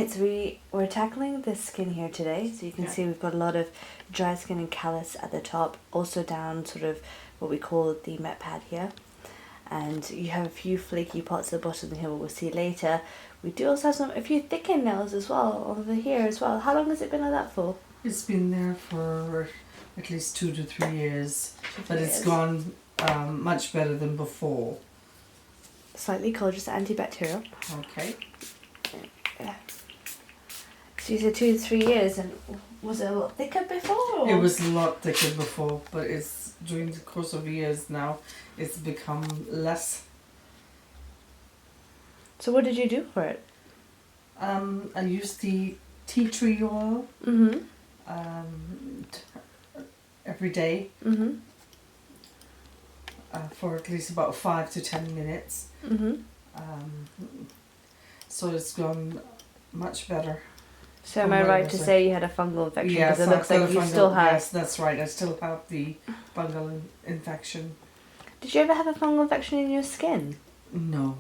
Right, so we're tackling the skin here today. So you can see we've got a lot of dry skin and callus at the top, also down sort of what we call the met pad here. And you have a few flaky parts at the bottom here, what we'll see later. We do also have a few thickened nails as well over here as well. How long has it been like that for? It's been there for at least 2 to 3 years, but it's gone much better than before. Slightly cold, just antibacterial. Okay. Yeah. So you said 2 to 3 years, and was it a lot thicker before? Or? It was a lot thicker before, but it's during the course of years now, it's become less. So what did you do for it? I used the tea tree oil every day for at least about 5 to 10 minutes. So it's gone much better. So am I right to say you had a fungal infection? Yes, because it looks like you still have. Yes, that's right. I still have the fungal infection. Did you ever have a fungal infection in your skin? No.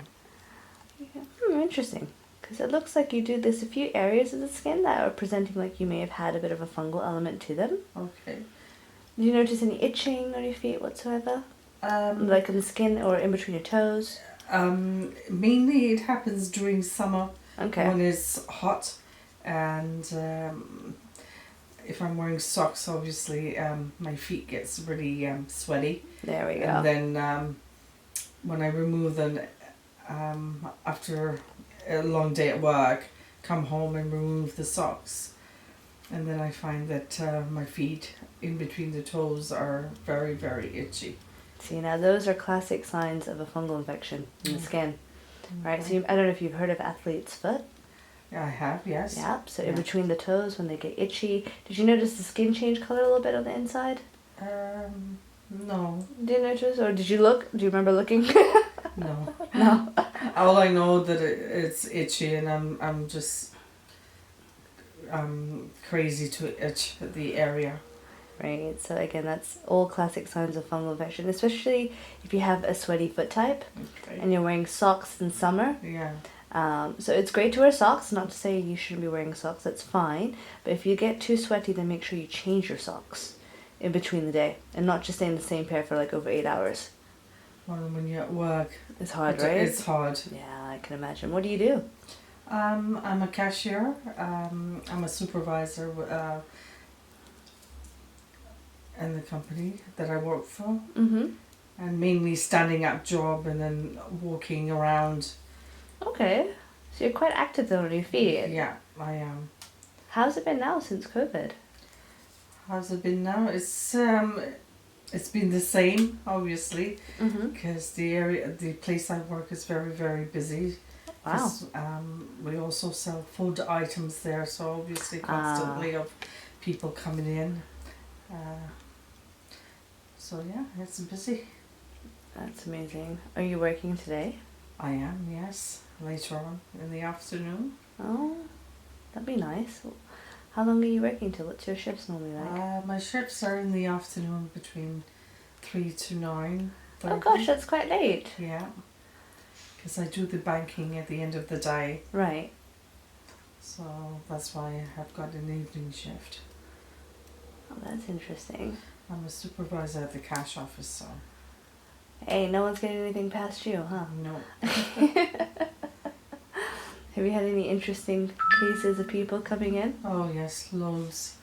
Interesting. Because it looks like you do there's a few areas of the skin that are presenting like you may have had a bit of a fungal element to them. Okay. Do you notice any itching on your feet whatsoever? Like in the skin or in between your toes? Mainly it happens during summer when it's hot, and if I'm wearing socks, obviously my feet gets really sweaty. There we go. And then when I remove them after a long day at work, come home and remove the socks, and then I find that my feet in between the toes are very, very itchy. See, now those are classic signs of a fungal infection in the skin, right? So I don't know if you've heard of athlete's foot. Yeah, I have, yes. Yeah, so in between the toes when they get itchy. Did you notice the skin change colour a little bit on the inside? No. Did you notice, or did you look? Do you remember looking? No. No. All I know that it's itchy, and I'm just crazy to itch the area. Right, so again, that's all classic signs of fungal infection, especially if you have a sweaty foot type and you're wearing socks in summer. Yeah. So it's great to wear socks, not to say you shouldn't be wearing socks, that's fine. But if you get too sweaty, then make sure you change your socks in between the day and not just stay in the same pair for like over 8 hours. Well, when you're at work. It's hard, right? It's hard. Yeah, I can imagine. What do you do? I'm a cashier. I'm a supervisor in the company that I work for. And mainly standing up job and then walking around. Okay, so you're quite active though on your feet. Yeah, I am. How's it been now since COVID? How's it been now? It's been the same, obviously, because the place I work is very, very busy. Wow. We also sell food items there, so obviously constantly of people coming in. So yeah, it's busy. That's amazing. Are you working today? I am, yes. Later on in the afternoon. Oh, that'd be nice. How long are you working till? What's your shifts normally like? My shifts are in the afternoon between 3 to 9. Oh gosh, that's quite late. Yeah. Because I do the banking at the end of the day. Right. So that's why I have got an evening shift. Oh, that's interesting. I'm a supervisor at the cash office, so... Hey, no one's getting anything past you, huh? No. Have you had any interesting cases of people coming in? Oh yes, loads.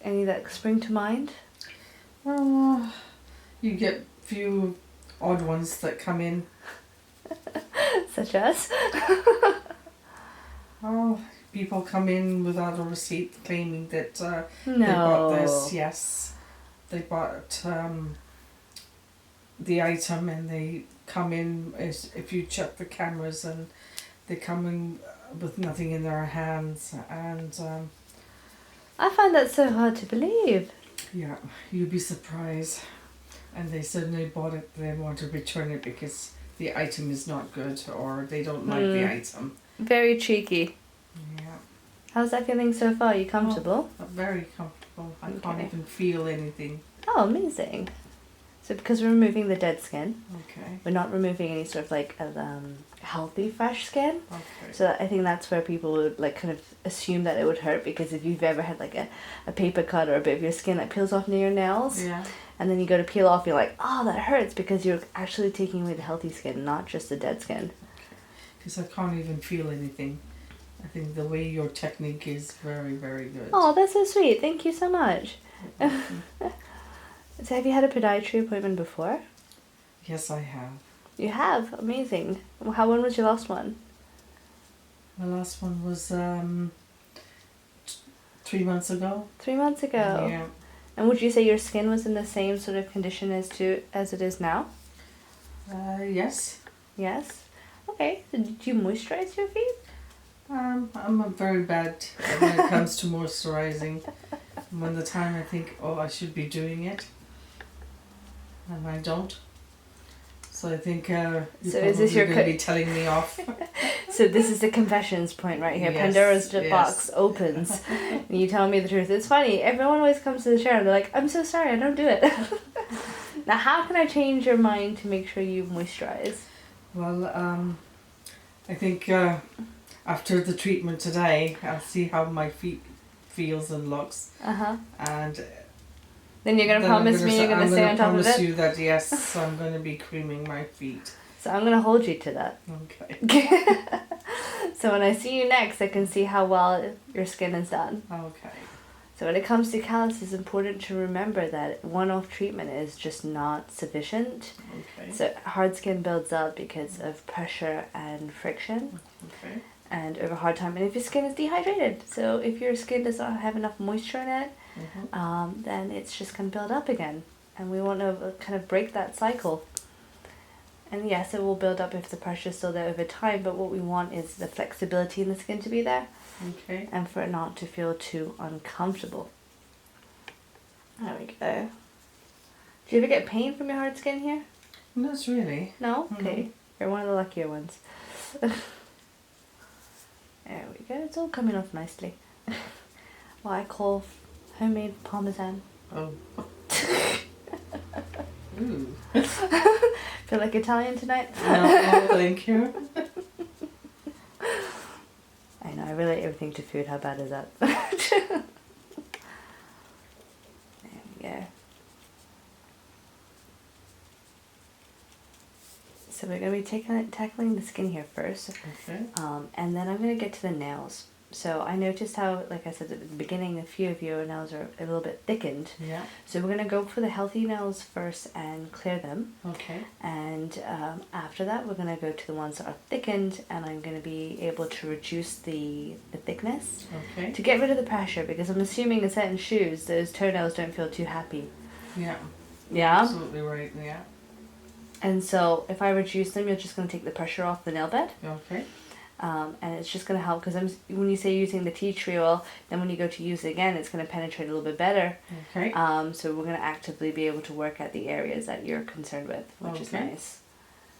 Any that spring to mind? You get few odd ones that come in. Such as? Oh, people come in without a receipt claiming that they No. bought this. Yes, they bought the item, and they come in, if you check the cameras, and they come in with nothing in their hands, and I find that so hard to believe. yeah, you'd be surprised. And they suddenly bought it, they want to return it because the item is not good, or they don't like the item. Very cheeky. Yeah. How's that feeling so far? Are you comfortable? Very comfortable. I can't even feel anything. Oh, amazing. So because we're removing the dead skin, Okay. we're not removing any sort of like healthy fresh skin. Okay. So I think that's where people would like kind of assume that it would hurt, because if you've ever had like a paper cut or a bit of your skin that peels off near your nails, Yeah. and then you go to peel off, you're like, oh, that hurts, because you're actually taking away the healthy skin, not just the dead skin. Because I can't even feel anything. I think the way your technique is very, very good. Oh, that's so sweet. Thank you so much. So have you had a podiatry appointment before? Yes, I have. You have? Amazing. When was your last one? My last one was 3 months ago. 3 months ago. Yeah. And would you say your skin was in the same sort of condition as it is now? Yes. Yes. Okay. So did you moisturize your feet? I'm a very bad when it comes to moisturizing. When the time I think, oh, I should be doing it, and I don't. So I think you're So probably is this your going to be telling me off. So this is the confessions point right here. Yes, Pandora's yes. box opens. And you tell me the truth. It's funny. Everyone always comes to the show and they're like, I'm so sorry, I don't do it. Now, how can I change your mind to make sure you moisturize? Well, I think after the treatment today, I'll see how my feet feels and looks, and Then you're going to promise me you're going to stay on top of it? I'm going to promise you that yes, I'm going to be creaming my feet. So I'm going to hold you to that. Okay. So when I see you next, I can see how well your skin is done. Okay. So when it comes to callus, it's important to remember that one-off treatment is just not sufficient. Okay. So hard skin builds up because of pressure and friction. Okay. And over hard time, and if your skin is dehydrated, so if your skin does not have enough moisture in it, then it's just going to build up again, and we want to kind of break that cycle. And yes, it will build up if the pressure is still there over time, but what we want is the flexibility in the skin to be there, and for it not to feel too uncomfortable. There we go. Do you ever get pain from your hard skin here? Not really. No? Okay. You're one of the luckier ones. There we go, it's all coming off nicely. What I call homemade parmesan. Oh. Ooh. Feel like Italian tonight? No, thank you. I know, I relate everything to food. How bad is that? There we go. So we're going to be tackling the skin here first. Okay. And then I'm going to get to the nails. So I noticed how, like I said at the beginning, a few of your nails are a little bit thickened. Yeah. So we're going to go for the healthy nails first and clear them. Okay. And after that, we're going to go to the ones that are thickened, and I'm going to be able to reduce the thickness. Okay. To get rid of the pressure, because I'm assuming in certain shoes, those toenails don't feel too happy. Yeah. Yeah? Absolutely right, yeah. And so if I reduce them, you're just going to take the pressure off the nail bed. Okay. And it's just going to help, because when you say using the tea tree oil, then when you go to use it again, it's going to penetrate a little bit better. Okay. So we're going to actively be able to work at the areas that you're concerned with, which is nice.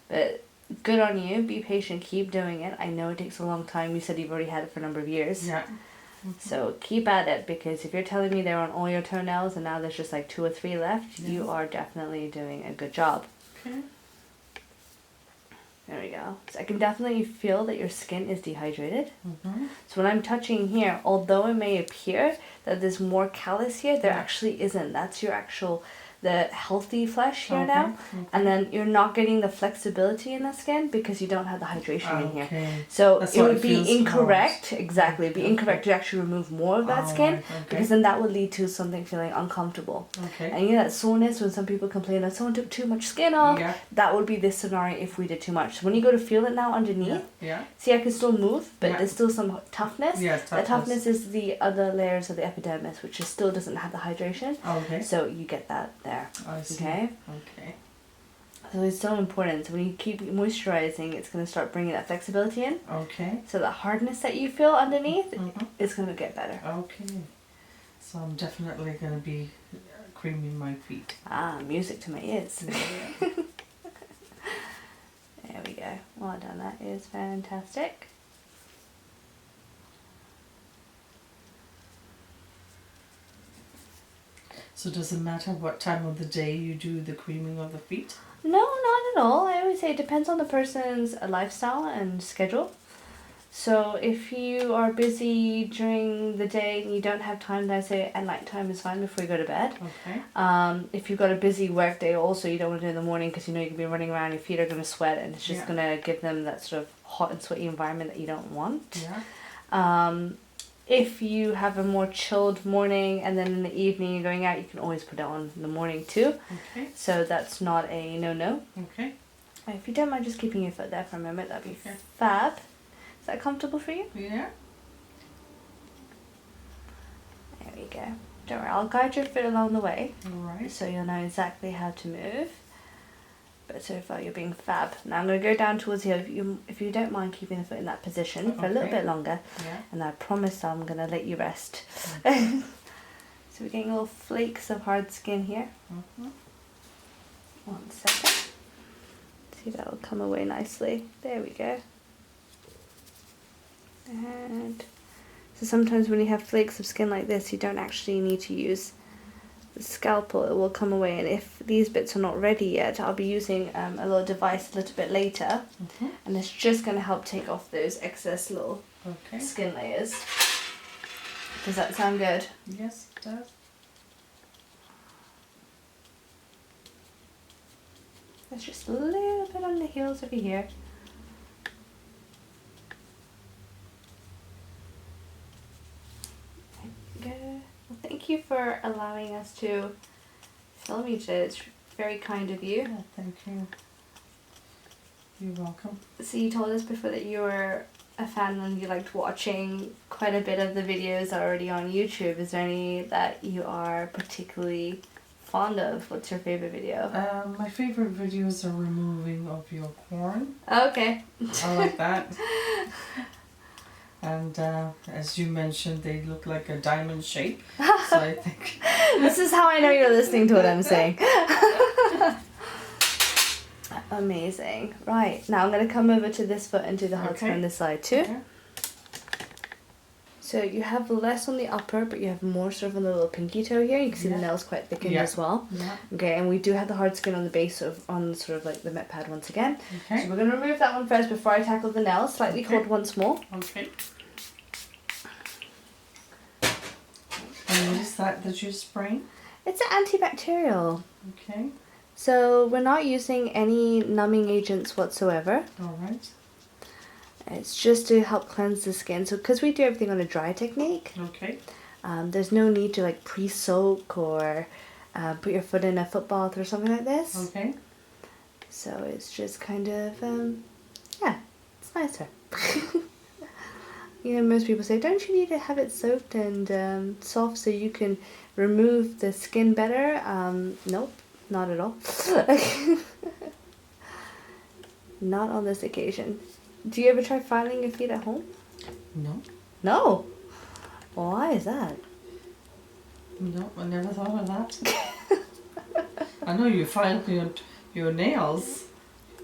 But good on you. Be patient. Keep doing it. I know it takes a long time. You said you've already had it for a number of years. Yeah. So keep at it, because if you're telling me they're on all your toenails and now there's just like 2 or 3 left, you are definitely doing a good job. Okay. There we go. So I can definitely feel that your skin is dehydrated. Mm-hmm. So when I'm touching here, although it may appear that there's more callus here, there actually isn't. That's your actual, the healthy flesh here now. And then you're not getting the flexibility in the skin because you don't have the hydration in here. So That's it would be incorrect, most. it'd be incorrect to actually remove more of that skin, because then that would lead to something feeling uncomfortable. Okay. And you know that soreness when some people complain that someone took too much skin off? Yeah. That would be this scenario if we did too much. So when you go to feel it now underneath, Yeah. see, I can still move, but Yeah. there's still some toughness. Yes, The toughness is the other layers of the epidermis, which still doesn't have the hydration. Okay. So you get that there. I see. Okay? Okay. So it's so important. So when you keep moisturizing, it's going to start bringing that flexibility in. Okay. So the hardness that you feel underneath is going to get better. Okay. So I'm definitely going to be creaming my feet. Ah, music to my ears. Yeah. There we go. Well done. That is fantastic. So does it matter what time of the day you do the creaming of the feet? No, not at all. I would say it depends on the person's lifestyle and schedule. So if you are busy during the day and you don't have time, then I say at night time is fine before you go to bed. Okay. If you've got a busy work day also, you don't want to do it in the morning because you know you can be running around, your feet are going to sweat and it's just going to give them that sort of hot and sweaty environment that you don't want. Yeah. If you have a more chilled morning and then in the evening you're going out, you can always put it on in the morning too. Okay. So that's not a no-no. Okay. If you don't mind just keeping your foot there for a moment, that'd be Okay. fab. Is that comfortable for you? Yeah. There we go. Don't worry, I'll guide your foot along the way. Alright. So you'll know exactly how to move. But so far you're being fab. Now I'm going to go down towards here if you don't mind keeping the foot in that position for a little bit longer. Yeah. And I promise I'm going to let you rest. Okay. So we're getting little flakes of hard skin here. Mm-hmm. 1 second. See, that'll come away nicely. There we go. And so sometimes when you have flakes of skin like this, you don't actually need to use the scalpel. It will come away, and if these bits are not ready yet, I'll be using a little device a little bit later, and it's just going to help take off those excess little skin layers. Does that sound good? Yes, it does. There's just a little bit on the heels over here. There we go. Well, thank you for allowing us to film you today. It's very kind of you. Yeah, thank you. You're welcome. So you told us before that you were a fan and you liked watching quite a bit of the videos already on YouTube. Is there any that you are particularly fond of? What's your favorite video? My favorite videos are removing of your corn. Okay. I like that. And as you mentioned, they look like a diamond shape. So I think This is how I know you're listening to what I'm saying. Amazing. Right, now I'm going to come over to this foot and do the hot skin on this side too. Okay. So you have less on the upper, but you have more sort of on the little pinky toe here. You can see the nails quite thickened as well. Yeah. Okay, and we do have the hard skin on the base on sort of like the met pad once again. Okay. So we're going to remove that one first before I tackle the nails. Slightly cold once more. Okay. And what is that you're spraying? It's an antibacterial. Okay. So we're not using any numbing agents whatsoever. Alright. It's just to help cleanse the skin. So because we do everything on a dry technique, Okay. there's no need to like pre-soak or put your foot in a foot bath or something like this. Okay. So it's just kind of, yeah, it's nicer. You know, most people say, don't you need to have it soaked and soft so you can remove the skin better? Nope, not at all. Not on this occasion. Do you ever try filing your feet at home? No. No? Well, why is that? No, I never thought of that. I know you file your nails.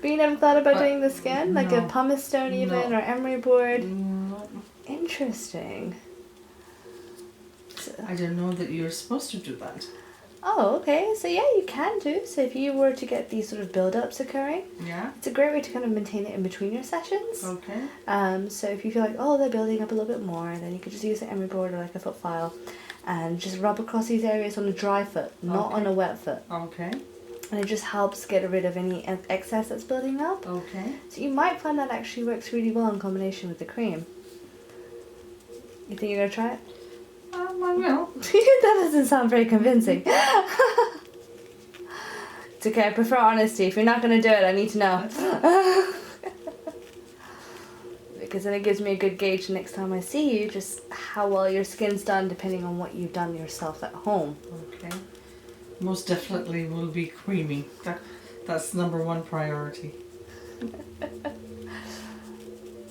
But you never thought about doing the skin? Like a no. pumice stone even, or emery board? No. Interesting. I didn't know that you're supposed to do that. Oh, okay. So yeah, you can do. So if you were to get these sort of build-ups occurring, Yeah. it's a great way to kind of maintain it in between your sessions. Okay. So if you feel like, oh, they're building up a little bit more, then you could just use an emery board or like a foot file and just rub across these areas on a dry foot, not on a wet foot. Okay. And it just helps get rid of any excess that's building up. Okay. So you might find that actually works really well in combination with the cream. You think you're going to try it? I will. That doesn't sound very convincing. It's okay, I prefer honesty. If you're not going to do it, I need to know. Because then it gives me a good gauge next time I see you, just how well your skin's done depending on what you've done yourself at home. Okay. Most definitely will be creamy. That's #1 priority.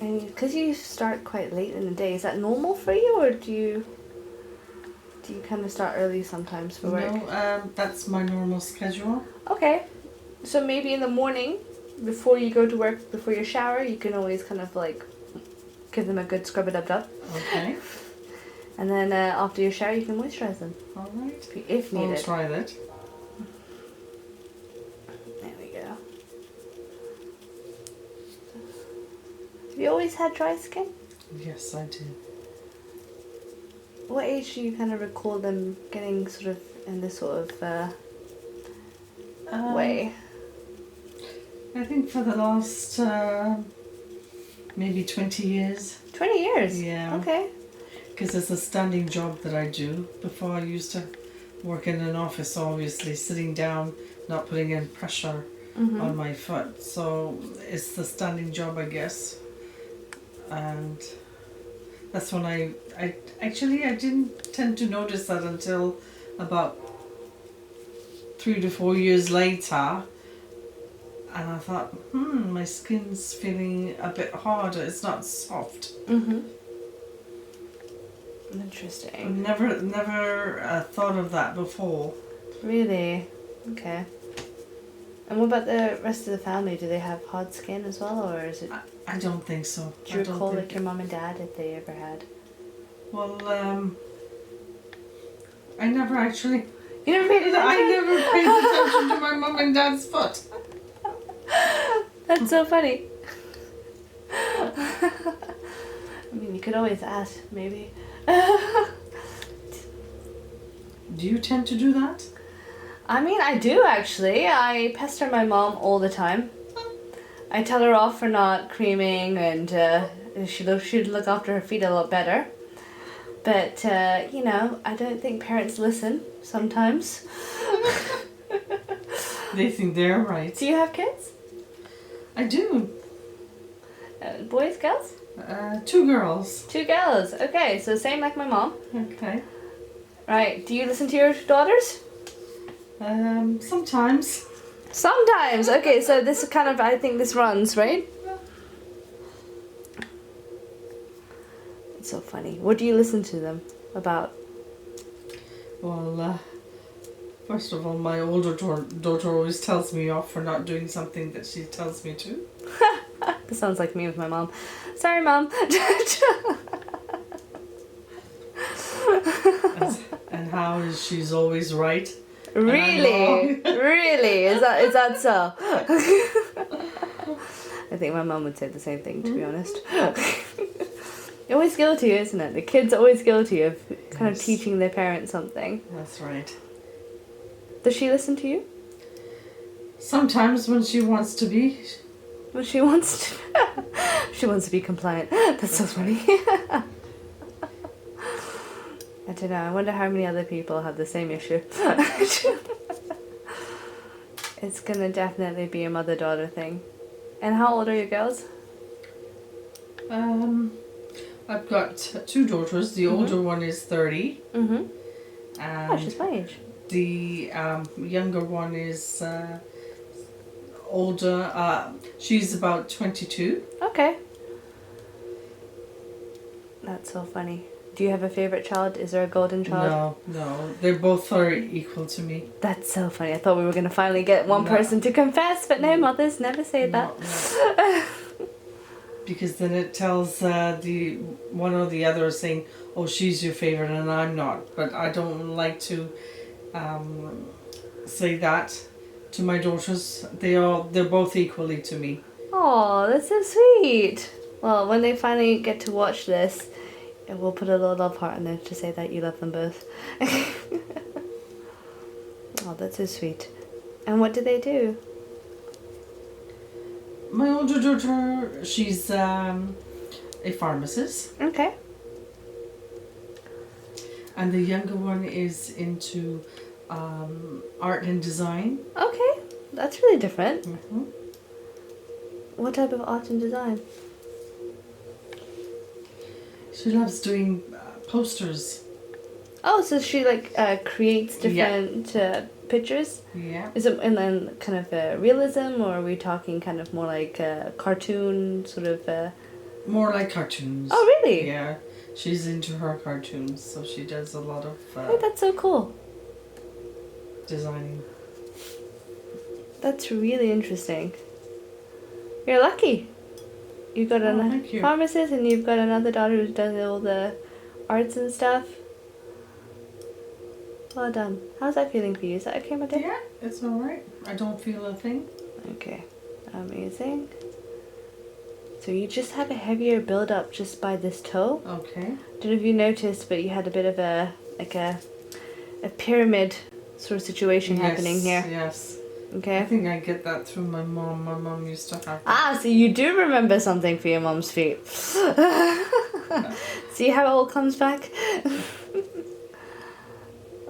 And because you start quite late in the day, is that normal for you, or do you kind of start early sometimes for work? No, that's my normal schedule. Okay, so maybe in the morning, before you go to work, before your shower, you can always kind of like give them a good scrub-a-dub-dub. Okay. And then after your shower, you can moisturize them All right. if needed. I'll try that. There we go. Have you always had dry skin? Yes, I do. What age do you kind of recall them getting sort of in this sort of way? I think for the last maybe 20 years. 20 years? Yeah. Okay. Because it's a standing job that I do. Before I used to work in an office, obviously, sitting down, not putting in pressure on my foot. So it's the standing job, I guess. And that's when I didn't tend to notice that until about 3 to 4 years later. And I thought, my skin's feeling a bit harder. It's not soft. Interesting. Never thought of that before. Really? Okay. And what about the rest of the family? Do they have hard skin as well, or is it? I don't think so. Do you recall like your mom and dad if they ever had? Well, I never actually. You never paid attention? I never paid attention to my mom and dad's foot. That's so funny. I mean, you could always ask, maybe. Do you tend to do that? I mean, I do actually. I pester my mom all the time. I tell her off for not creaming, and she'd look after her feet a lot better. But, you know, I don't think parents listen sometimes. They think they're right. Do you have kids? I do. Boys, girls? 2 girls. 2 girls. Okay, so same like my mom. Okay. Right. Do you listen to your daughters? Sometimes. Sometimes. Okay, so this is kind of, I think this runs, right? It's so funny. What do you listen to them about? Well, first of all, my older daughter always tells me off for not doing something that she tells me to. This sounds like me with my mom. Sorry, Mom. And how is she's always right? Really? Really? Is that so? I think my mum would say the same thing, to be honest. You're always guilty, isn't it? The kids are always guilty of kind of teaching their parents something. That's right. Does she listen to you? Sometimes when she wants to be. When she wants to. She wants to be compliant. That's so funny. I don't know. I wonder how many other people have the same issue. It's gonna definitely be a mother-daughter thing. And how old are your girls? I've got 2 daughters. The older one is 30. Mm-hmm. And Oh, she's my age. the younger one is older. She's about 22. Okay. That's so funny. Do you have a favorite child? Is there a golden child? No. They're both very equal to me. That's so funny. I thought we were going to finally get one person to confess, but no, mothers never say that. No. Because then it tells the one or the other saying, oh, she's your favorite and I'm not. But I don't like to say that to my daughters. They're both equally to me. Oh, that's so sweet. Well, when they finally get to watch this, we'll put a little love heart in there to say that you love them both. Oh, that's so sweet. And what do they do? My older daughter, she's a pharmacist. Okay. And the younger one is into art and design. Okay, that's really different. Mm-hmm. What type of art and design? She loves doing posters. Oh, so she like creates different pictures? Yeah. Is it in then kind of realism, or are we talking kind of more like cartoon sort of? More like cartoons. Oh, really? Yeah. She's into her cartoons, so she does a lot of Oh, that's so cool. designing. That's really interesting. You're lucky. You've got thank you. pharmacist, and you've got another daughter who does all the arts and stuff. Well done. How's that feeling for you? Is that okay, my dear? Yeah, it's alright. I don't feel a thing. Okay, amazing. So you just had a heavier build up just by this toe. Okay. Don't know if you noticed, but you had a bit of a pyramid sort of situation happening here. Yes. Okay. I think I get that through my mom. My mom used to have that. Ah, so you do remember something for your mom's feet. See how it all comes back?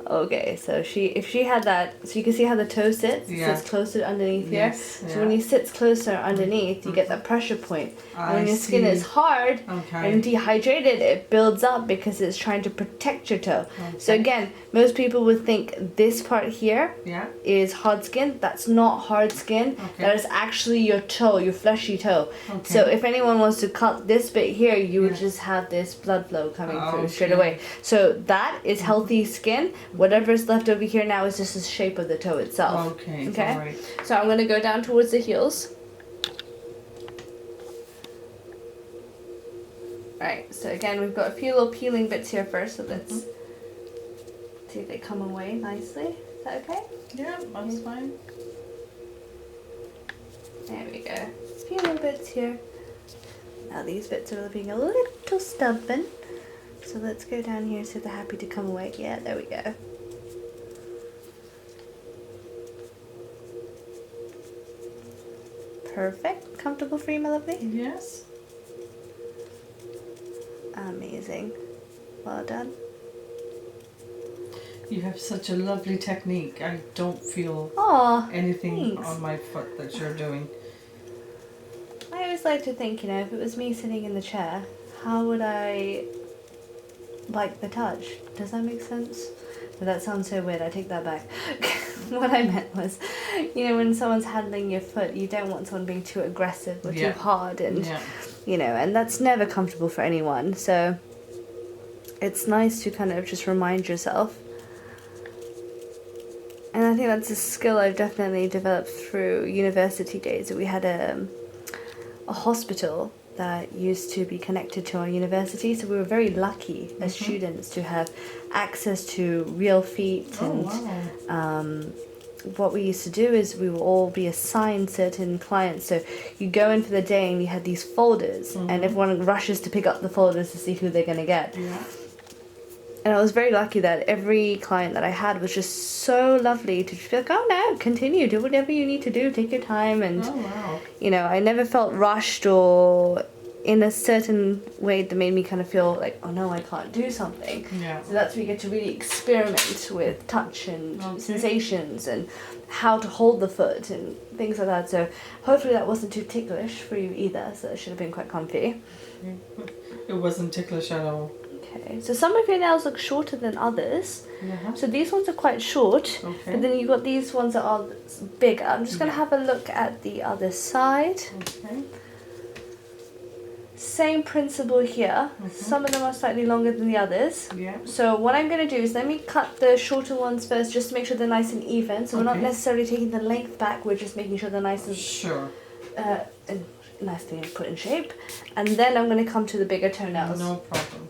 Okay, so if she had that, so you can see how the toe sits. It sits closer underneath here. So when he sits closer underneath, you get that pressure point. And when your skin is hard and dehydrated, it builds up because it's trying to protect your toe. So again, most people would think this part here is hard skin. That's not hard skin. That is actually your toe, your fleshy toe. So if anyone wants to cut this bit here, you would just have this blood flow coming through straight away. So that is healthy skin. Whatever's left over here now is just the shape of the toe itself. Okay. Right. So I'm going to go down towards the heels. Right, so again, we've got a few little peeling bits here first, so let's see if they come away nicely. Is that okay? Yeah, that's fine. There we go. A few little bits here. Now these bits are looking a little stubborn. So let's go down here so they're happy to come away. Yeah, there we go. Perfect. Comfortable for you, my lovely? Yes. Amazing. Well done. You have such a lovely technique. I don't feel anything on my foot that you're doing. I always like to think, if it was me sitting in the chair, how would I like the touch? Does that make sense? But that sounds so weird. I take that back. What I meant was, when someone's handling your foot, you don't want someone being too aggressive or too hard, and and that's never comfortable for anyone. So it's nice to kind of just remind yourself. And I think that's a skill I've definitely developed through university days. We had a hospital that used to be connected to our university, so we were very lucky as students to have access to real feet. And what we used to do is we would all be assigned certain clients. So you go in for the day and you had these folders, and everyone rushes to pick up the folders to see who they're going to get. And I was very lucky that every client that I had was just so lovely to just be like, oh no, continue, do whatever you need to do, take your time. And I never felt rushed or in a certain way that made me kind of feel like, oh no, I can't do something. So that's where you get to really experiment with touch and sensations and how to hold the foot and things like that. So hopefully that wasn't too ticklish for you either, so it should have been quite comfy. It wasn't ticklish at all. Okay, so some of your nails look shorter than others. So these ones are quite short, but then you've got these ones that are bigger. I'm just going to have a look at the other side. Same principle here. Some of them are slightly longer than the others. So what I'm going to do is let me cut the shorter ones first, just to make sure they're nice and even. So we're not necessarily taking the length back, we're just making sure they're nice and and nicely put in shape. And then I'm going to come to the bigger toenails. No problem.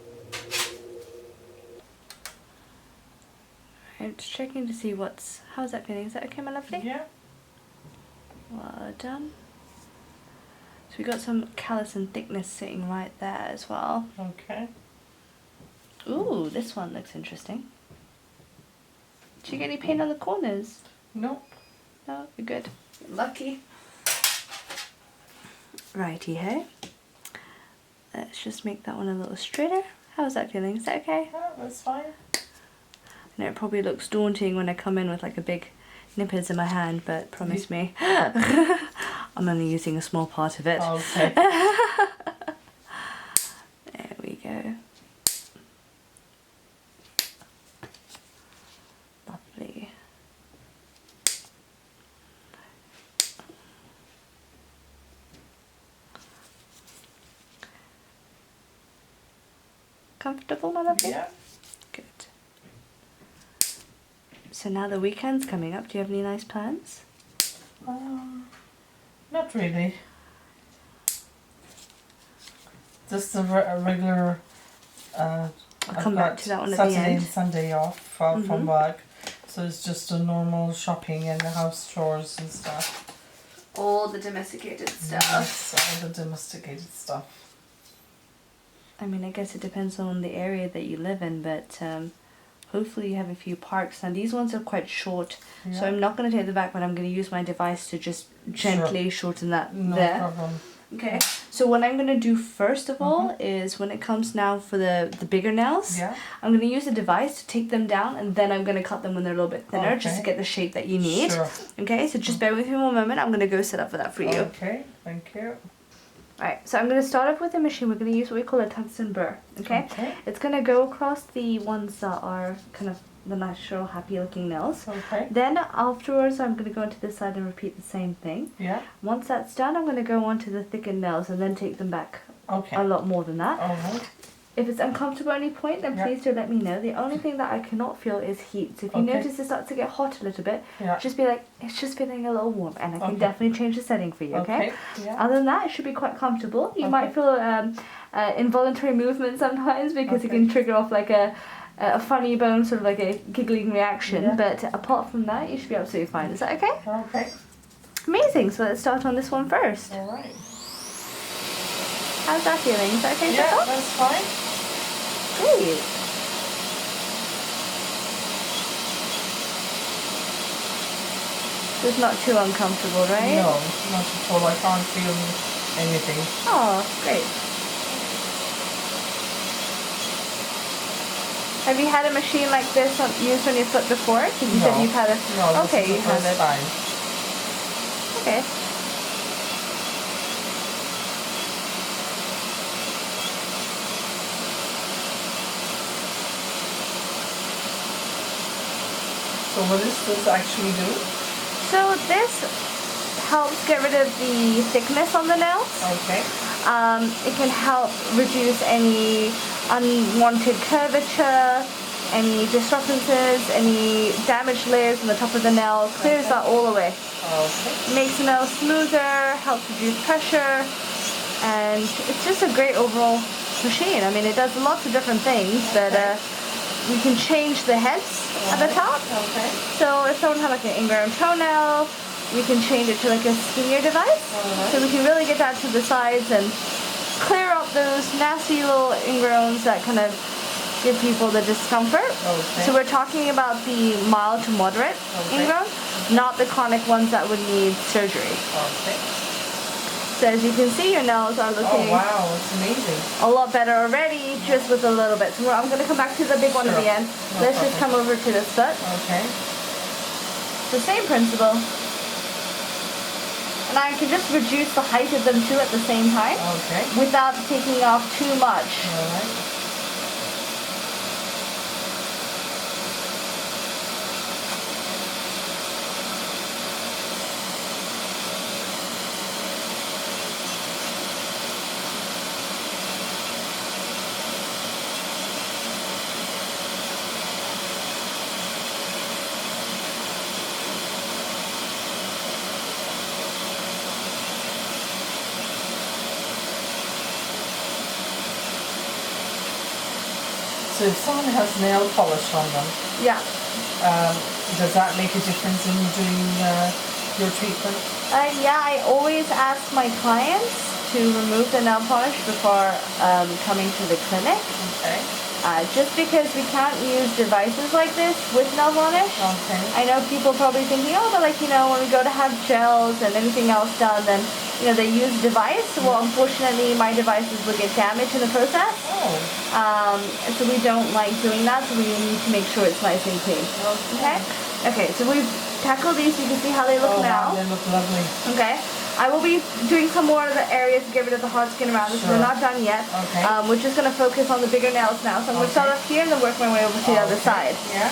I'm just checking to see how's that feeling? Is that okay, my lovely? Yeah. Well done. So we got some callus and thickness sitting right there as well. Okay. Ooh, this one looks interesting. Did you get any pain on the corners? Nope. No, you're good. You're lucky. Righty-ho. Let's just make that one a little straighter. How's that feeling? Is that okay? Yeah, that's fine. And it probably looks daunting when I come in with like a big nippers in my hand, but promise me, I'm only using a small part of it. Okay. There we go. Lovely. Comfortable, my lovely? Yeah. Good. So now the weekend's coming up. Do you have any nice plans? Not really. Just a regular I'll come back to that one at Saturday the end. and Sunday off from work, so it's just a normal shopping and house chores and stuff. All the domesticated stuff. Yes, all the domesticated stuff. I mean, I guess it depends on the area that you live in, but hopefully you have a few parks. And these ones are quite short, so I'm not going to take them back, but I'm going to use my device to just gently shorten that No there. problem. Okay, so what I'm going to do first of all is when it comes now for the bigger nails, I'm going to use a device to take them down, and then I'm going to cut them when they're a little bit thinner, just to get the shape that you need. Sure. Okay, so just bear with me one moment. I'm going to go set up for that for you. Okay, thank you. Alright, so I'm going to start off with a machine. We're going to use what we call a tungsten burr. Okay? It's going to go across the ones that are kind of the natural, happy looking nails. Okay. Then afterwards, I'm going to go onto this side and repeat the same thing. Yeah. Once that's done, I'm going to go on to the thickened nails and then take them back a lot more than that. Alright. If it's uncomfortable at any point, then please do let me know. The only thing that I cannot feel is heat. So if you notice it starts to get hot a little bit, just be like, it's just feeling a little warm, and I can definitely change the setting for you, okay? Other than that, it should be quite comfortable. You might feel involuntary movement sometimes because it can trigger off like a funny bone, sort of like a giggling reaction. But apart from that, you should be absolutely fine. Is that okay? Okay. Amazing. So let's start on this one first. Alright. How's that feeling? Is that okay? Yeah, that's fine. Great. So it's not too uncomfortable, right? No, not at all. I can't feel anything. Oh, great. Have you had a machine like this used on your foot before? Because you said you've had a... No, okay, this is the first time. Okay. So what does this actually do? So this helps get rid of the thickness on the nails. Okay. It can help reduce any unwanted curvature, any disturbances, any damaged layers on the top of the nail. Clears that all away. Okay. Makes the nail smoother, helps reduce pressure, and it's just a great overall machine. I mean, it does lots of different things, but you can change the heads at the top. Okay. So if someone had like an ingrown toenail, we can change it to like a skinnier device. So we can really get down to the sides and clear up those nasty little ingrowns that kind of give people the discomfort. Okay. So we're talking about the mild to moderate ingrown, not the chronic ones that would need surgery. Okay. So as you can see, your nails are looking it's amazing. a lot better already, just with a little bit. So I'm going to come back to the big one at the end. Let's just come over to this foot. Okay. The same principle. And I can just reduce the height of them too at the same time. Okay. Without taking off too much. Alright. So if someone has nail polish on them, does that make a difference in doing your treatment? Yeah, I always ask my clients to remove the nail polish before coming to the clinic. Okay. Just because we can't use devices like this with nail varnish. Okay. I know people probably thinking, oh, but like, you know, when we go to have gels and anything else done, then, you know, they use device. Well, unfortunately, my devices will get damaged in the process. Oh. So we don't like doing that, so we need to make sure it's nice and clean. Okay? Okay, so we've tackled these. You can see how they look now. Wow, they look lovely. Okay. I will be doing some more of the areas to get rid of the hard skin around this. We're not done yet. Okay. We're just going to focus on the bigger nails now. So I'm going to start off here and then work my way over to the other side. Yeah.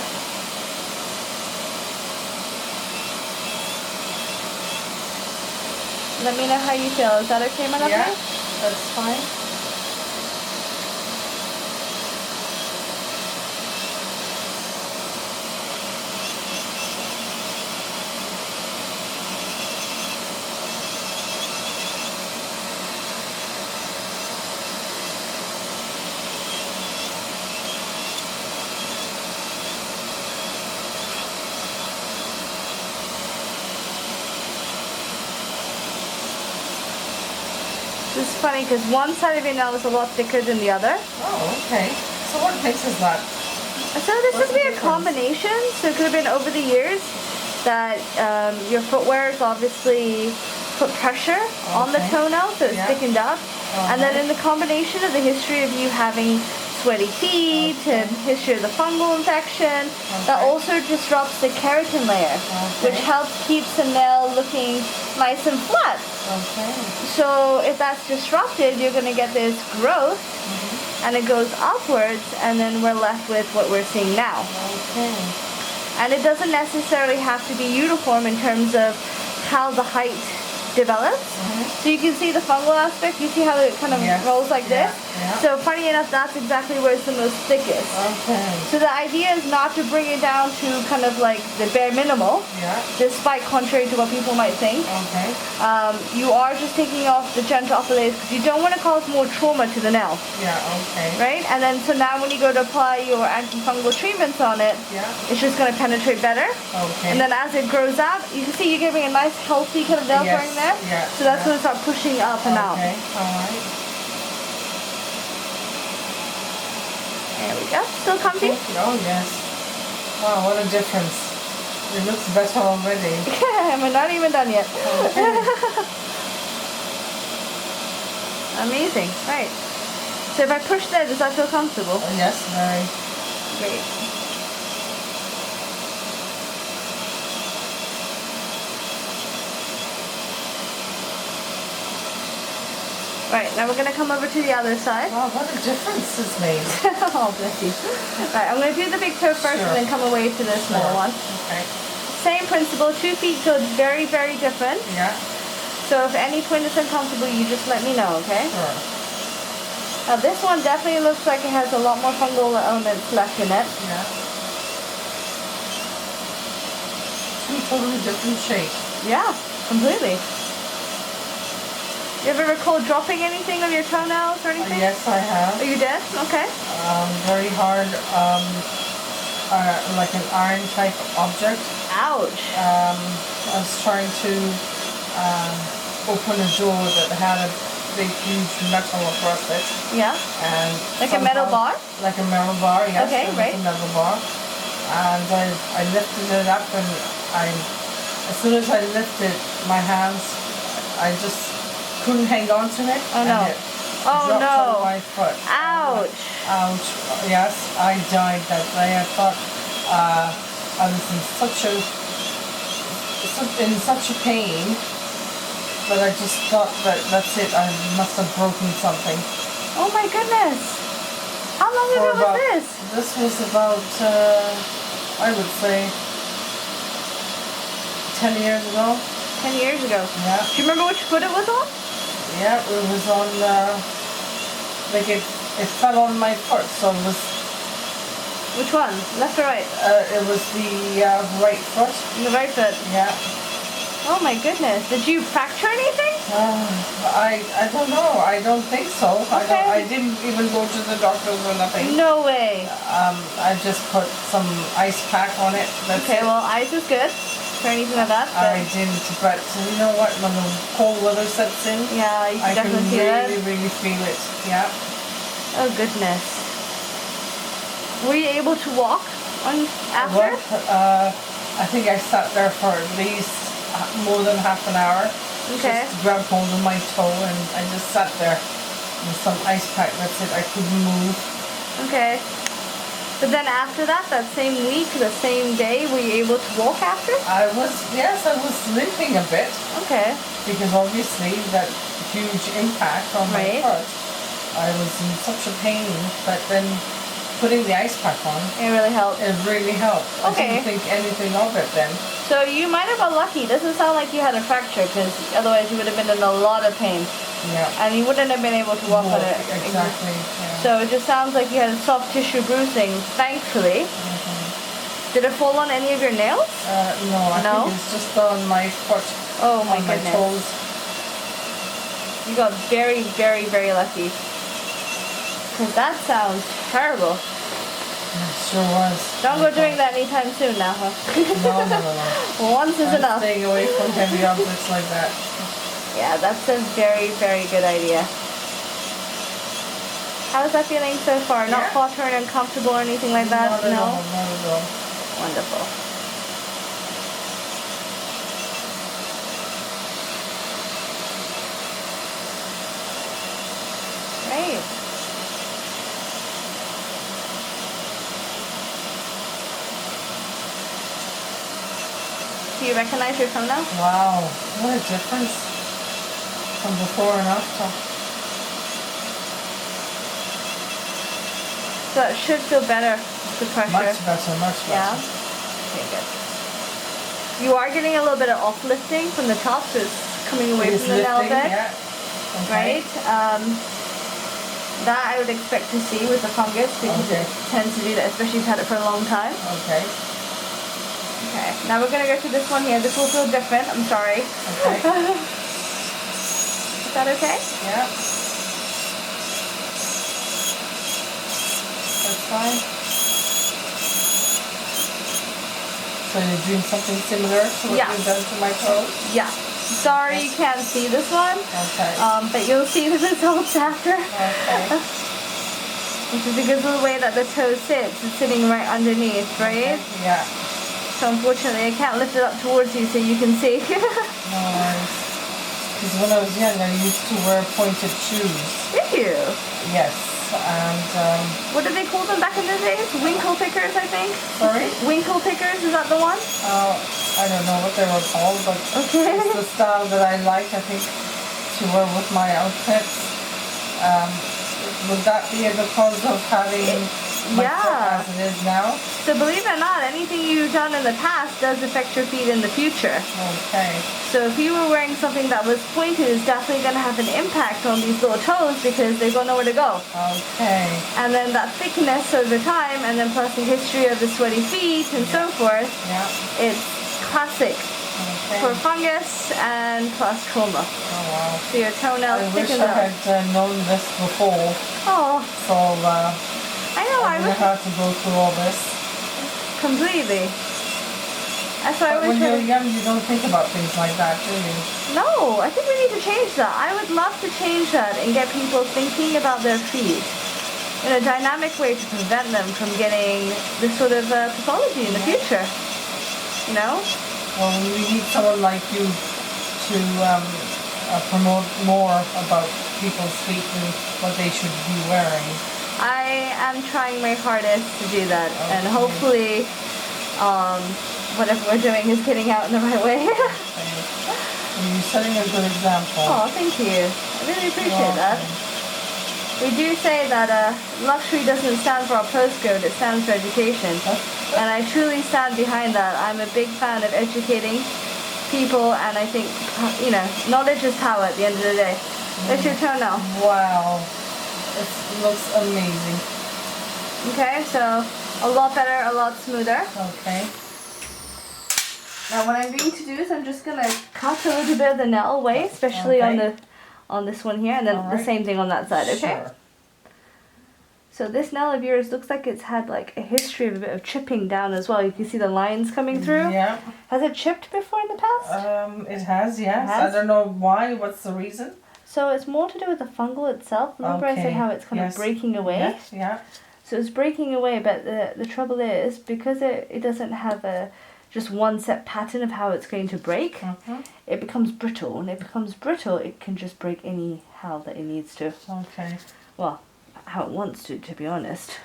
Let me know how you feel. Is that okay, my lovely? Yeah, that's fine. This is funny because one side of your nail is a lot thicker than the other. Oh, okay. So what mixes that? So this could be a combination. So it could have been over the years that your footwear has obviously put pressure on the toenail, so it's thickened up. And then in the combination of the history of you having sweaty feet and history of the fungal infection, that also disrupts the keratin layer, which helps keeps the nail looking nice and flat. So if that's disrupted, you're going to get this growth, and it goes upwards, and then we're left with what we're seeing now. And it doesn't necessarily have to be uniform in terms of how the height develops. So you can see the fungal aspect. You see how it kind of rolls like this? So funny enough, that's exactly where it's the most thickest. So the idea is not to bring it down to kind of like the bare minimal, despite contrary to what people might think. You are just taking off the gentle upper layers because you don't want to cause more trauma to the nail. Right? And then so now when you go to apply your antifungal treatments on it, it's just going to penetrate better. And then as it grows out, you can see you're giving a nice healthy kind of nail growing there. So that's going to start pushing up and out. There we go. Still comfy? Oh yes. Wow, what a difference. It looks better already. We're not even done yet. Amazing. Right. So if I push there, does that feel comfortable? Yes, very. Great. Right, now we're going to come over to the other side. Wow, what a difference this made. Oh, bless you. Right, I'm going to do the big toe first and then come away to the small one. Same principle, 2 feet feel very, very different. So if any point is uncomfortable, you just let me know, okay? Now this one definitely looks like it has a lot more fungal elements left in it. Two totally different shapes. Yeah, completely. You ever recall dropping anything on your toenails or anything? Yes, I have. Oh, you did? Okay. Very hard, like an iron type object. Ouch. I was trying to open a door that had a big, huge metal across it. And like a metal bar? Like a metal bar, yes. Okay, right. A metal bar. And I lifted it up, and as soon as I lifted my hands, I just couldn't hang on to it. Oh no. Dropped on my foot. Ouch. Ouch. Yes, I died that day. I thought I was in such a pain that I just thought that's it. I must have broken something. Oh my goodness. How long ago was this? This was about, I would say, 10 years ago. 10 years ago. Yeah. Do you remember which foot it was on? Yeah, it was on, like it fell on my foot, so it was... Which one? Left or right? It was the right foot. The right foot? Yeah. Oh my goodness. Did you fracture anything? I don't know. I don't think so. Okay. I didn't even go to the doctors or nothing. No way. I just put some ice pack on it. Okay, well, ice is good. For anything like that. I didn't, but you know what? When the cold weather sets in, yeah, you can definitely feel it. I can really feel it. Yeah. Oh goodness. Were you able to walk after? I think I sat there for at least more than half an hour. Okay. Just grabbed hold of my toe, and I just sat there with some ice pack. That's it. I couldn't move. Okay. But then after that same week, the same day, were you able to walk after? I was limping a bit. Okay. Because obviously that huge impact on my foot, I was in such a pain, but then putting the ice pack on, it really helped. It really helped. Okay. I didn't think anything of it then. So you might have got lucky. Doesn't sound like you had a fracture, because otherwise you would have been in a lot of pain. Yeah. And you wouldn't have been able to walk on it. Exactly. Yeah. So it just sounds like you had soft tissue bruising, thankfully. Did it fall on any of your nails? No, I think it's just on my foot. Oh my on goodness. my toes. You got very, very, very lucky. Because that sounds terrible. It sure was. Don't go doing that anytime soon now, huh? No. Once is enough. Staying away from heavy objects like that. Yeah, that's a very, very good idea. How's that feeling so far? Not hot or uncomfortable or anything like that? Not at all, not at all. Wonderful. Great. Do you recognize your toenail? Wow, what a difference from before and after. So it should feel better, the pressure. Much better, much better. Yeah? Okay, good. You are getting a little bit of uplifting from the top, so it's coming away from the nail bed. Yeah. Okay. Right? That I would expect to see with the fungus because it tends to do that, especially if you've had it for a long time. Okay. Okay, now we're going to go to this one here. This will feel different, I'm sorry. Okay. Is that okay? Yeah. That's fine. So you're doing something similar to what you've done to my toes? Yeah. Sorry you can't see this one. Okay. But you'll see the results after. Okay. Which is because of the way that the toe sits. It's sitting right underneath, right? Okay. Yeah. So unfortunately I can't lift it up towards you so you can see. No worries. Because when I was young I used to wear pointed shoes. Did you? Yes. And what did they call them back in the days? Winkle pickers, I think. sorry? Winkle pickers, is that the one? I don't know what they were called, but it's the style that I like, I think, to wear with my outfits. Would that be because of having my foot as it is now? So believe it or not, anything you've done in the past does affect your feet in the future. Okay. So if you were wearing something that was pointed, it's definitely going to have an impact on these little toes because they don't know where to go. Okay. And then that thickness over time, and then plus the history of the sweaty feet and so forth, it's classic for fungus and plus trauma. Oh wow. So your toenails thicken up. I wish I had known this before. Oh. So I know. I wouldn't have to go through all this. Completely. That's why But when you're young, you don't think about things like that, do you? No, I think we need to change that. I would love to change that and get people thinking about their feet in a dynamic way to prevent them from getting this sort of pathology in the future. You know? Well, we need someone like you to promote more about people's feet and what they should be wearing. I am trying my hardest to do that, and hopefully whatever we're doing is getting out in the right way. You're setting a good example. Oh, thank you. I really appreciate that. We do say that luxury doesn't stand for our postcode, it stands for education. And I truly stand behind that. I'm a big fan of educating people, and I think, you know, knowledge is power at the end of the day. It's your toenail. Wow. It looks amazing. Okay, so a lot better, a lot smoother. Okay. Now what I'm going to do is I'm just going to cut a little bit of the nail away, especially on this one here, and then the same thing on that side, okay? Sure. So this nail of yours looks like it's had like a history of a bit of chipping down as well. You can see the lines coming through. Yeah. Has it chipped before in the past? It has, yes. It has? I don't know why. What's the reason? So it's more to do with the fungal itself. Remember I said how it's kind of breaking away? Yes, yeah. So it's breaking away, but the trouble is, because it doesn't have just one set pattern of how it's going to break, it becomes brittle. When it becomes brittle, it can just break anyhow that it needs to. Okay. Well, how it wants to be honest.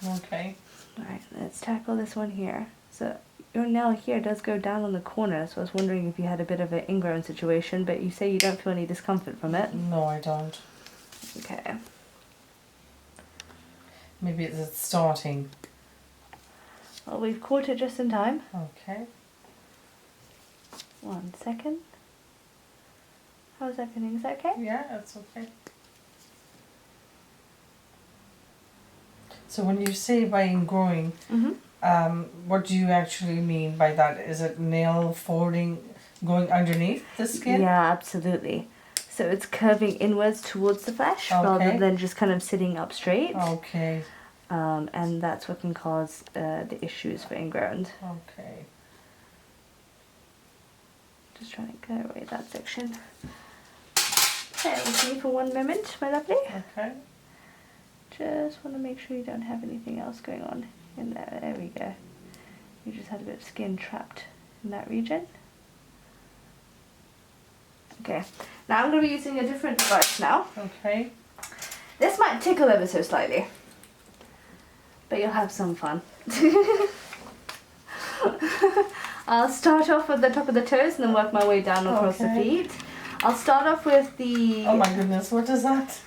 Okay. Alright, let's tackle this one here. So your nail here does go down on the corner, so I was wondering if you had a bit of an ingrown situation, but you say you don't feel any discomfort from it. No, I don't. Okay. Maybe it's starting. Well, we've caught it just in time. Okay. 1 second. How's that feeling? Is that okay? Yeah, that's okay. So when you say by ingrowing, what do you actually mean by that? Is it nail folding going underneath the skin? Yeah, absolutely. So it's curving inwards towards the flesh rather than just kind of sitting up straight. Okay. And that's what can cause the issues for ingrown. Okay. Just trying to clear away that section. Bear with me for one moment, my lovely. Okay. Just want to make sure you don't have anything else going on in there. There we go. You just had a bit of skin trapped in that region. Okay, now I'm going to be using a different device now. Okay. This might tickle ever so slightly, but you'll have some fun. I'll start off with the top of the toes and then work my way down across the feet. I'll start off with the... Oh my goodness, what is that?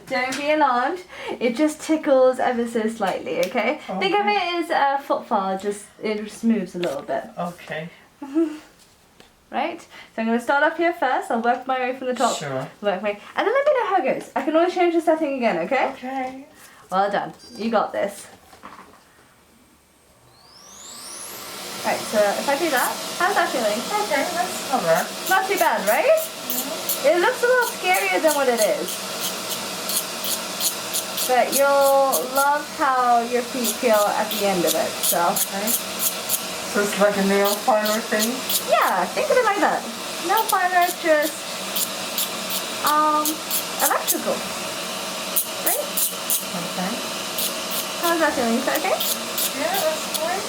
Don't be alarmed. It just tickles ever so slightly, okay? Think of it as a foot file, it just moves a little bit. Okay. Right? So I'm going to start up here first. I'll work my way from the top. Sure. Work my... And then let me know how it goes. I can always change the setting again, okay? Okay. Well done. You got this. Right, so if I do that, how's that feeling? Okay, that's cover. Not too bad, right? Yeah. It looks a little scarier than what it is. But you'll love how your feet feel at the end of it, so. Okay. So it's like a nail filer thing? Yeah, think of it like that. Nail filer, just electrical. Right? Okay. How's that feeling? Is that okay? Yeah, that's fine.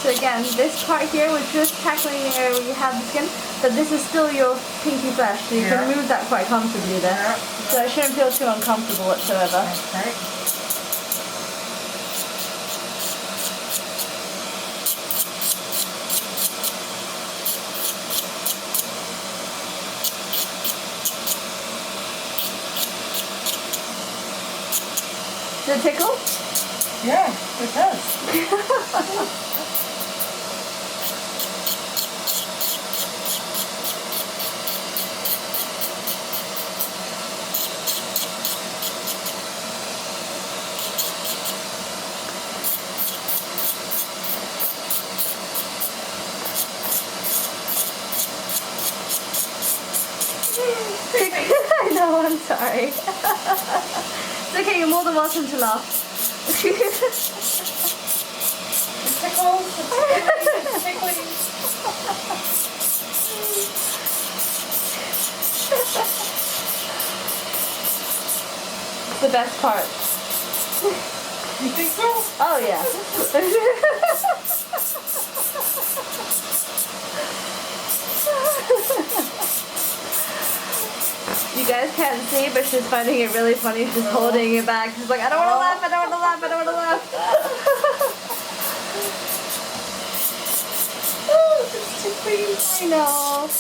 So again, this part here, we're just tackling the area where you have the skin, but this is still your pinky flesh, so you can move that quite comfortably there. Yeah. So it shouldn't feel too uncomfortable whatsoever. Okay. Does it tickle? Yeah, it does. I know, I'm sorry. It's okay, you're more than welcome to laugh. It tickles, it's tickling. It's the best part. You think so? Oh yeah. You guys can't see, but she's finding it really funny. She's holding it back. She's like, I don't want to laugh, I don't want to laugh, I don't want to laugh. Oh, it's tickling. I know. It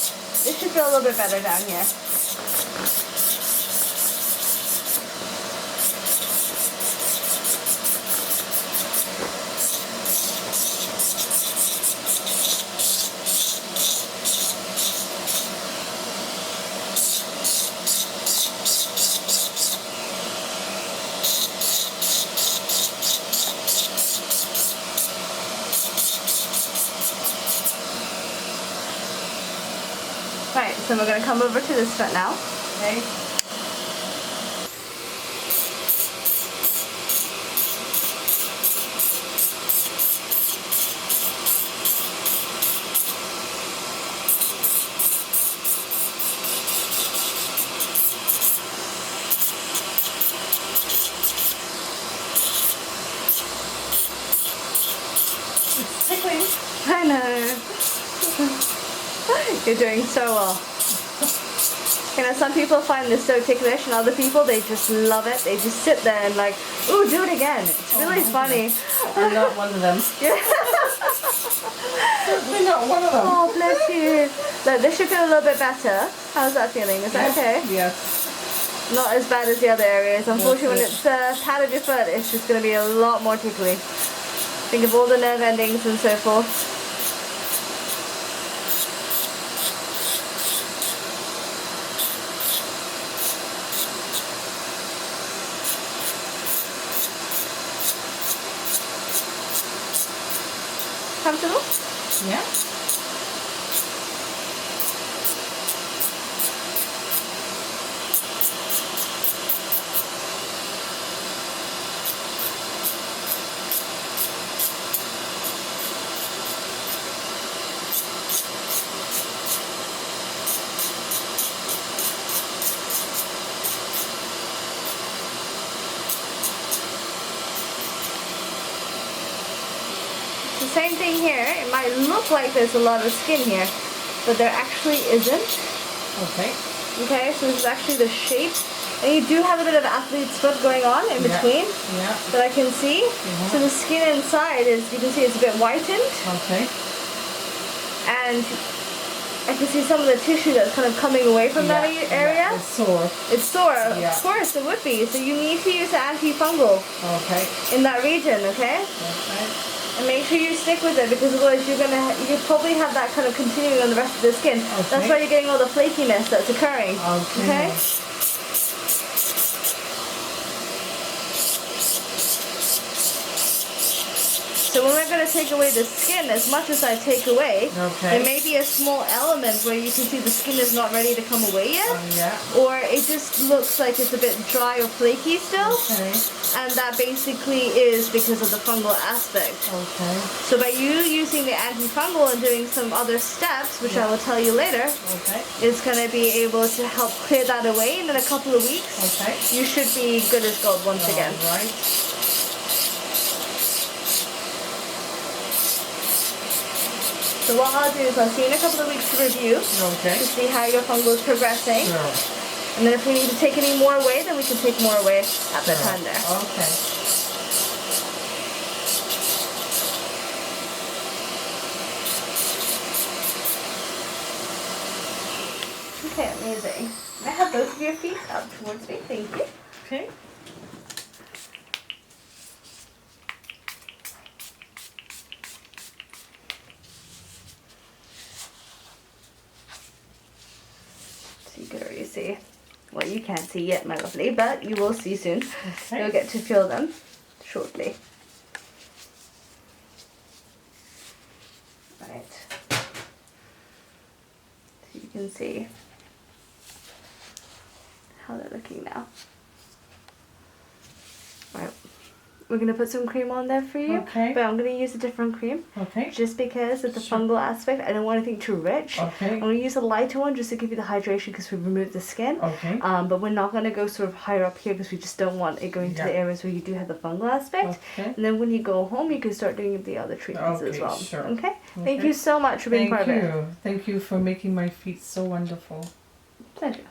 should feel a little bit better down here. Right, so we're going to come over to this foot now. Okay. It's tickling. I know. You're doing so well. You know, some people find this so ticklish and other people, they just love it. They just sit there and like, ooh, do it again. It's really funny. I'm not one of them. Yeah. Certainly not one of them. Oh, bless you. Look, this should feel a little bit better. How's that feeling? Is that okay? Yes. Not as bad as the other areas. Unfortunately, when it's the pad of your foot, it's just going to be a lot more tickly. Think of all the nerve endings and so forth. Comfortable? Yeah. the same thing here. It might look like there's a lot of skin here, but there actually isn't. Okay. Okay, so this is actually the shape. And you do have a bit of athlete's foot going on in between that I can see. So the skin inside is, you can see it's a bit whitened. Okay. And I can see some of the tissue that's kind of coming away from that area. It's sore. It's sore, of course it would be. So you need to use the antifungal in that region, okay? Okay. And make sure you stick with it, because otherwise you probably have that kind of continuing on the rest of the skin. Okay. That's why you're getting all the flakiness that's occurring. Okay? So when we're going to take away the skin, as much as I take away, there may be a small element where you can see the skin is not ready to come away yet. Or it just looks like it's a bit dry or flaky still. And that basically is because of the fungal aspect. So by you using the antifungal and doing some other steps, which I will tell you later, it's going to be able to help clear that away. And in a couple of weeks, you should be good as gold once again. So what I'll do is I'll see you in a couple of weeks to review, to see how your fungal is progressing. And then if we need to take any more away, then we can take more away at that time there. Okay, amazing. I have both of your feet up towards me, thank you. Okay. You can already see. Well, you can't see yet, my lovely, but you will see soon. You'll get to feel them shortly. Right. So you can see how they're looking now. Right. We're going to put some cream on there for you, but I'm going to use a different cream, just because of the fungal aspect. I don't want anything too rich. I'm going to use a lighter one just to give you the hydration, because we removed the skin, but we're not going to go sort of higher up here, because we just don't want it going to the areas where you do have the fungal aspect. And then when you go home, you can start doing the other treatments as well. Okay? Thank you so much for being part of it. Thank you for making my feet so wonderful. Pleasure.